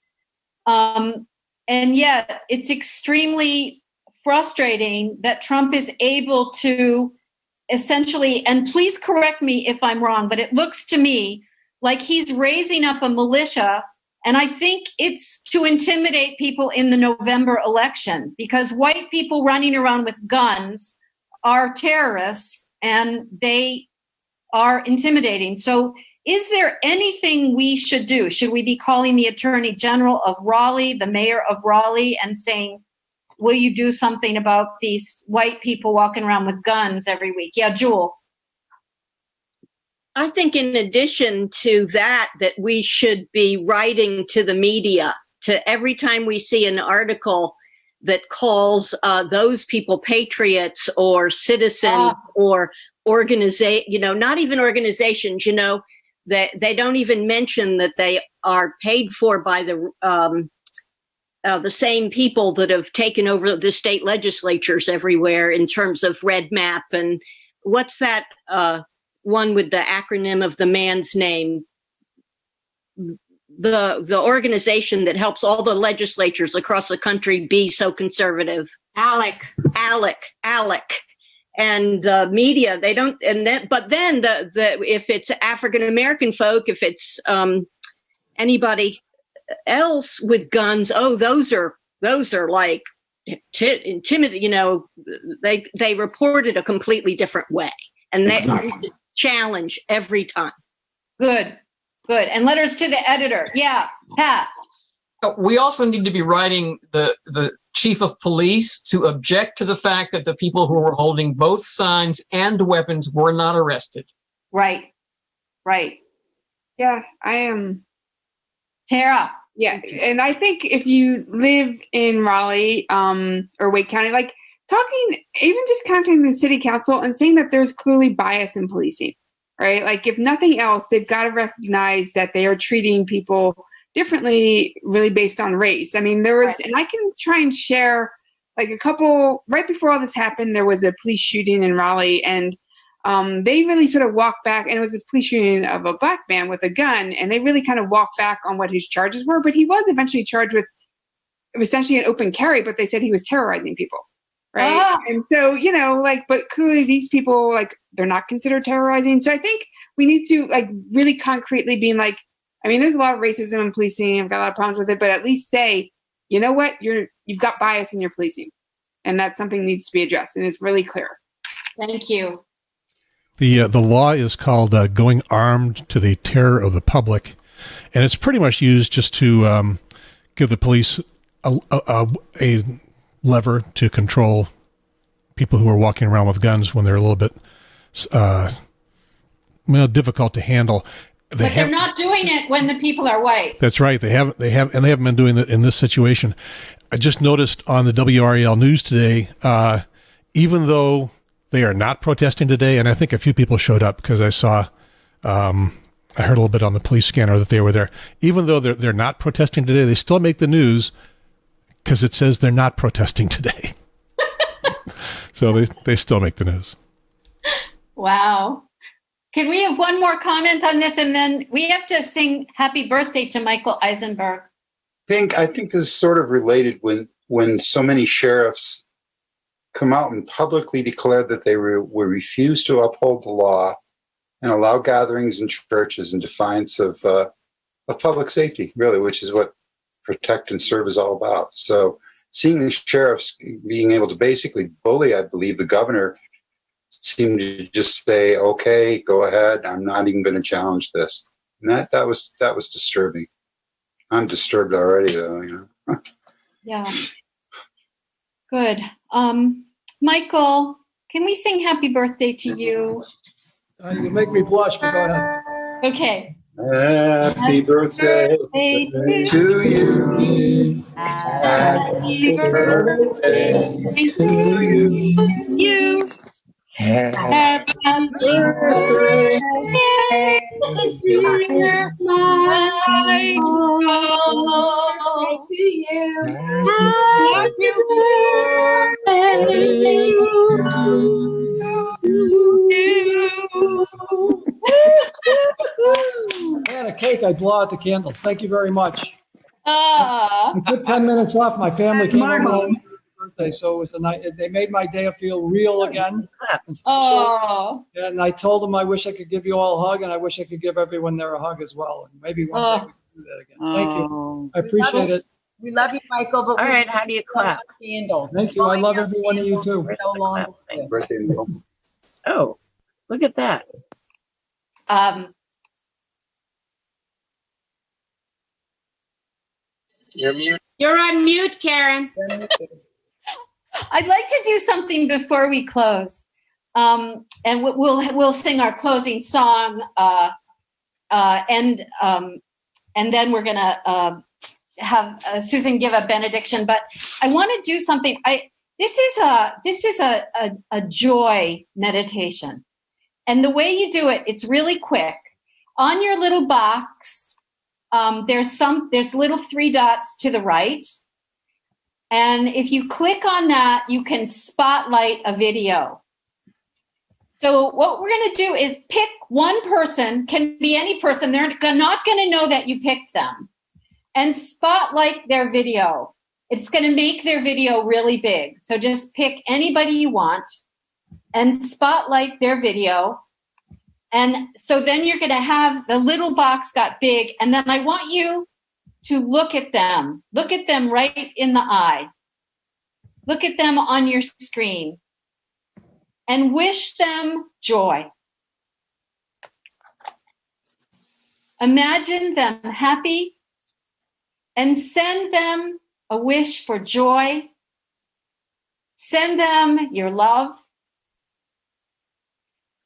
And yet it's extremely frustrating that Trump is able to essentially, and please correct me if I'm wrong, but it looks to me like he's raising up a militia. And I think it's to intimidate people in the November election, because white people running around with guns are terrorists and they are intimidating. So is there anything we should do? Should we be calling the Attorney General of Raleigh, the mayor of Raleigh, and saying, will you do something about these white people walking around with guns every week? Yeah, Jewel. I think in addition to that we should be writing to the media, to every time we see an article that calls those people patriots or citizens or not even organizations, that they don't even mention that they are paid for by the same people that have taken over the state legislatures everywhere in terms of Red Map and what's that one with the acronym of the man's name, the organization that helps all the legislatures across the country be so conservative. ALEC. And the media, they don't, but then if it's African American folk, if it's anybody else with guns, those are like intimidating. They report it a completely different way, and they challenge every time. Good. And letters to the editor. Yeah, Pat. We also need to be writing the chief of police to object to the fact that the people who were holding both signs and weapons were not arrested. Right. Yeah, I am. Tara. Yeah, and I think if you live in Raleigh or Wake County, like even just contacting the city council and saying that there's clearly bias in policing, right? Like if nothing else, they've got to recognize that they are treating people differently, really based on race. I mean, there was, and I can try and share like a couple, right before all this happened, there was a police shooting in Raleigh, and they really sort of walked back, and it was a police shooting of a black man with a gun, and they really kind of walked back on what his charges were, but he was eventually charged with essentially an open carry, but they said he was terrorizing people. Right. And so, but clearly these people, they're not considered terrorizing. So I think we need to really concretely being there's a lot of racism in policing. I've got a lot of problems with it, but at least say, you know what, you've got bias in your policing, and that's something that needs to be addressed. And it's really clear. Thank you. The law is called going armed to the terror of the public. And it's pretty much used just to give the police a lever to control people who are walking around with guns when they're a little bit difficult to handle. They're not doing it when the people are white. That's right. They haven't been doing it in this situation. I just noticed on the WRAL news today, even though they are not protesting today, and I think a few people showed up because I saw, I heard a little bit on the police scanner that they were there. Even though they're not protesting today, they still make the news because it says they're not protesting today. So they still make the news. Wow. Can we have one more comment on this, and then we have to sing happy birthday to Michael Eisenberg? I think this is sort of related when so many sheriffs come out and publicly declare that they will refuse to uphold the law and allow gatherings in churches in defiance of public safety, really, which is what Protect and Serve is all about. So seeing the sheriffs being able to basically bully, I believe, the governor, seemed to just say, okay, go ahead, I'm not even going to challenge this. And that was disturbing. I'm disturbed already, though, you know. Yeah. Good. Michael, can we sing happy birthday to you? You make me blush, but go ahead. Okay. Happy birthday to you. Happy birthday to you. Happy birthday, dear Michael, to you. Happy birthday to you. I had a cake. I blow out the candles. Thank you very much. I took 10 minutes off. My family came over on my birthday, so it was a night. They made my day feel real again. And I told them I wish I could give you all a hug, and I wish I could give everyone there a hug as well. And maybe one day we can do that again. Thank you. I appreciate it. We love you, Michael. But all right, how do you clap? Candles. Thank you. I love every one of you too. Birthday. Oh, look at that. You're on mute, Karen. I'd like to do something before we close, and we'll sing our closing song, and then we're gonna have Susan give a benediction. But I want to do something. This is a joy meditation, and the way you do it, it's really quick. On your little box, there's little 3 dots to the right. And if you click on that, you can spotlight a video. So what we're going to do is pick one person, can be any person. They're not going to know that you picked them, and spotlight their video. It's going to make their video really big. So just pick anybody you want and spotlight their video. And so then you're going to have the little box got big. And then I want you to look at them right in the eye. Look at them on your screen and wish them joy. Imagine them happy and send them a wish for joy. Send them your love.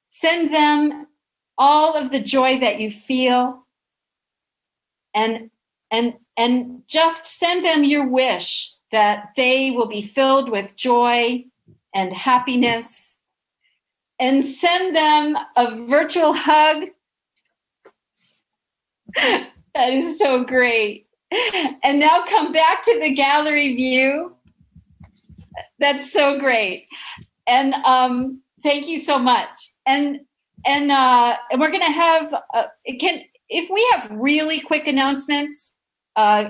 Send them all of the joy that you feel, and just send them your wish that they will be filled with joy and happiness, and send them a virtual hug. That is so great. And now come back to the gallery view. That's so great. And thank you so much. And we're going to have, if we have really quick announcements,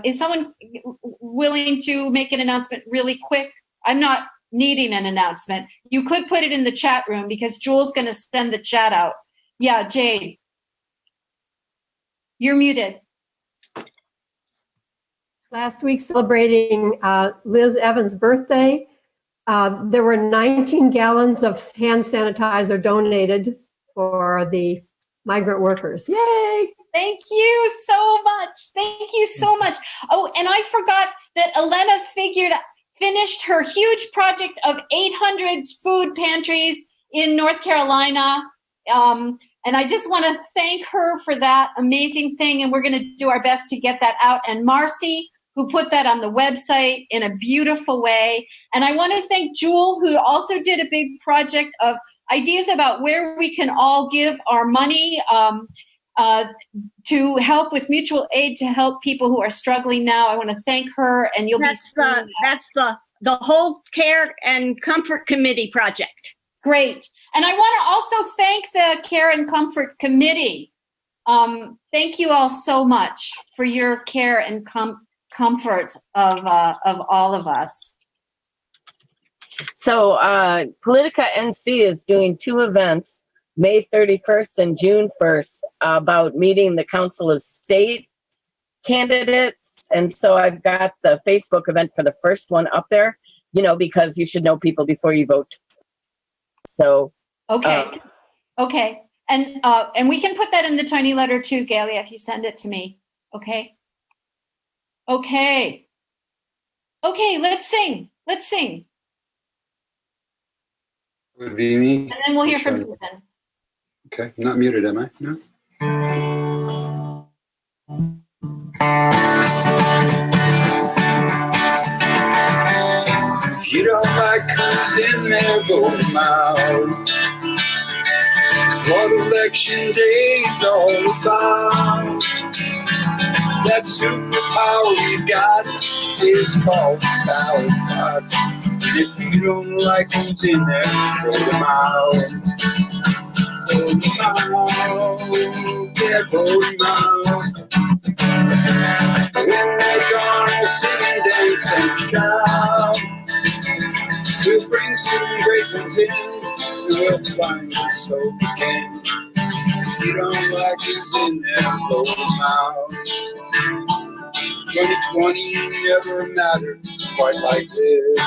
is someone willing to make an announcement really quick? I'm not needing an announcement. You could put it in the chat room because Jules going to send the chat out. Yeah, Jade. You're muted. Last week, celebrating Liz Evans' birthday, there were 19 gallons of hand sanitizer donated for the migrant workers. Yay! Thank you so much. Thank you so much. Oh, and I forgot that Elena finished her huge project of 800 food pantries in North Carolina. And I just want to thank her for that amazing thing. And we're going to do our best to get that out. And Marcy, who put that on the website in a beautiful way. And I want to thank Jewel, who also did a big project of ideas about where we can all give our money to help with mutual aid to help people who are struggling now. I want to thank her, and you'll that's the whole Care and Comfort Committee project. Great. And I want to also thank the Care and Comfort Committee. Thank you all so much for your care and comfort of all of us. So Politica NC is doing 2 events, May 31st and June 1st, about meeting the Council of State candidates. And so I've got the Facebook event for the first one up there, because you should know people before you vote. So. Okay. Okay. And we can put that in the tiny letter too, Galia, if you send it to me. Okay. Okay. Okay, let's sing. Let's sing. Would be me. And then we'll hear from Susan. Okay, I'm not muted, am I? No. If you don't like who's in there, vote them out. It's what election day is all about. That superpower we've got is called ballot box. If you don't like who's in there, vote them out. Vote them out. Yeah, vote them out. When they're gone, we'll sing and dance and shout. We'll bring some great ones in. We'll find us so again. If you don't like who's in there, vote them out. 2020 never mattered quite like this.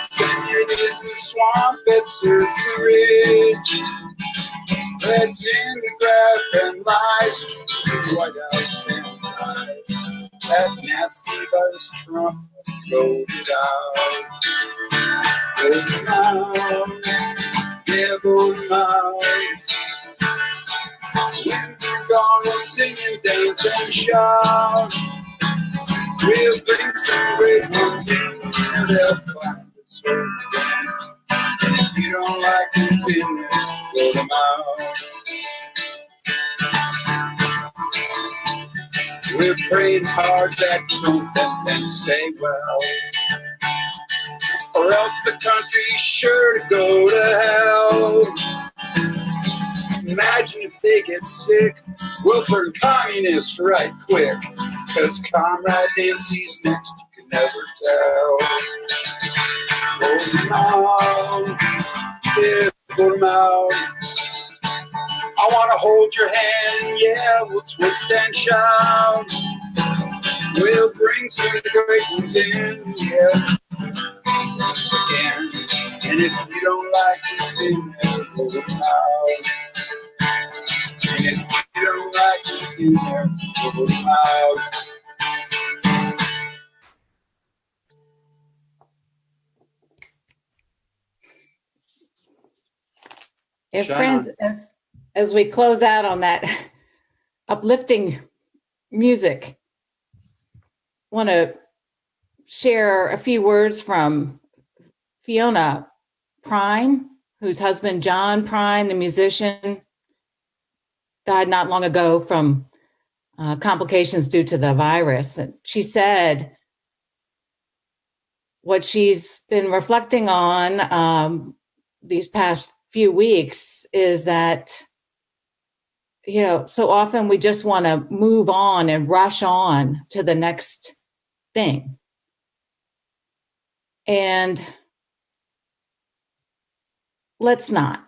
Senior is a swamp that serves the rich. That's in the graph and lies. The White House sanitized. That nasty virus Trump rolled it out. Vote him out. Yeah, vote him out. When we're gone, we'll sing and dance and shout. We'll bring some great ones in and they'll find us home again. And if you don't like who's in there, vote them out. We're praying hard that Trump and stay well, or else the country's sure to go to hell. Imagine if they get sick, we'll turn communist right quick, 'cause Comrade Nancy's next, you can never tell. Vote him out, yeah, vote him out. I want to hold your hand, yeah, we'll twist and shout. We'll bring some great ones in, yeah, again. And if you don't like who's in there, vote him out. And if you don't like who's in there, vote him out. Yeah, friends, as we close out on that uplifting music, want to share a few words from Fiona Prine, whose husband John Prine, the musician, died not long ago from complications due to the virus. And she said what she's been reflecting on these past few weeks is that, so often we just want to move on and rush on to the next thing. And let's not.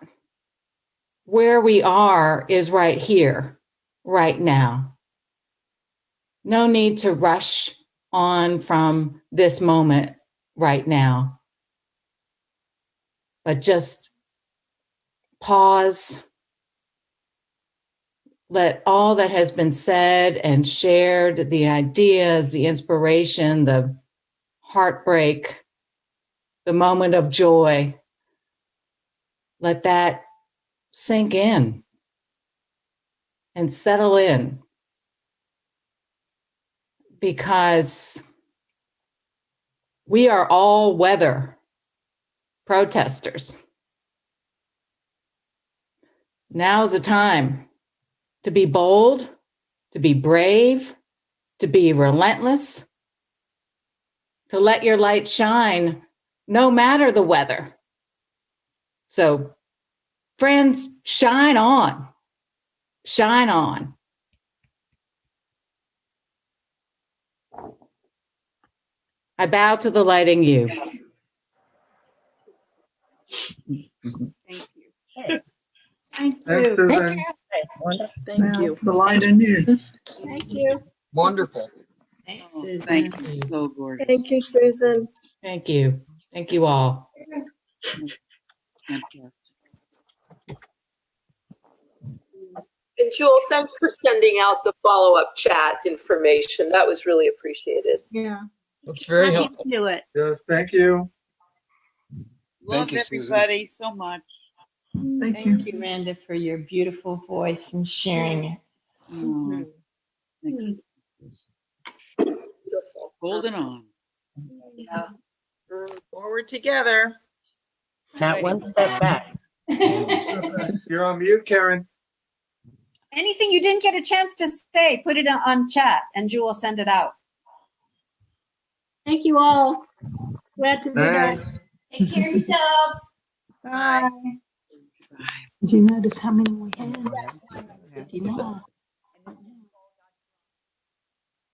Where we are is right here, right now. No need to rush on from this moment right now, but just pause. Let all that has been said and shared, the ideas, the inspiration, the heartbreak, the moment of joy, let that sink in and settle in. because we are all weather protesters. Now's the time to be bold, to be brave, to be relentless, to let your light shine no matter the weather. So, friends, shine on. Shine on. I bow to the light in you. Thank you. Thank Thanks, you. Susan. Thank you. The light in you. Thank you. Wonderful. Oh, thank you. So gorgeous. Thank you, Susan. Thank you. Thank you all. Fantastic. And Jewel, thanks for sending out the follow-up chat information. That was really appreciated. Yeah. That's very helpful. Do it. Yes, thank you. Loved you, Susan. everybody so much. Thank you, Randa, for your beautiful voice and sharing it. Oh, thanks. Beautiful. Holding on. Yeah. Forward together. Not one step back. You're on mute, Karen. Anything you didn't get a chance to say, put it on chat and Jewel will send it out. Thank you all. Glad to be back. Thanks. Take care of yourselves. Bye. Did you notice how many we had? 59.